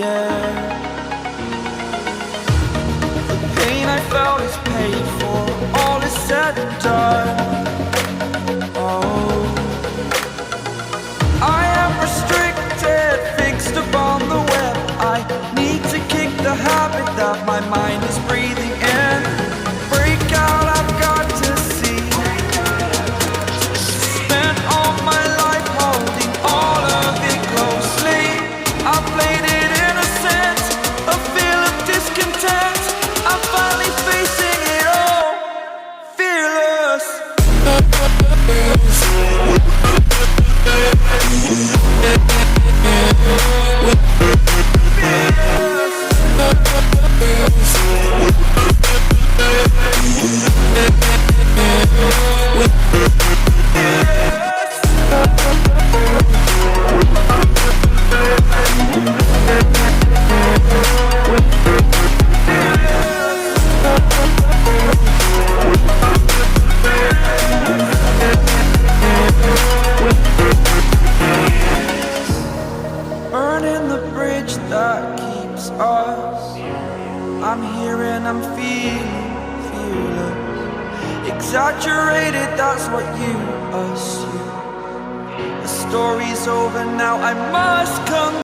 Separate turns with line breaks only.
air. The pain I felt is paid for, all is said and done. Oh, I am restricted, fixed upon the web. I need to kick the habit that my mind is breathing in. Break out, I've got to see. Spent all my life holding all of it closely. I played it innocent, a feel of discontent. I'm finally facing it all, fearless. Burning the bridge that keeps us. I'm here and I'm feeling fearless. Exaggerated, that's what you assume. The story's over now, I must come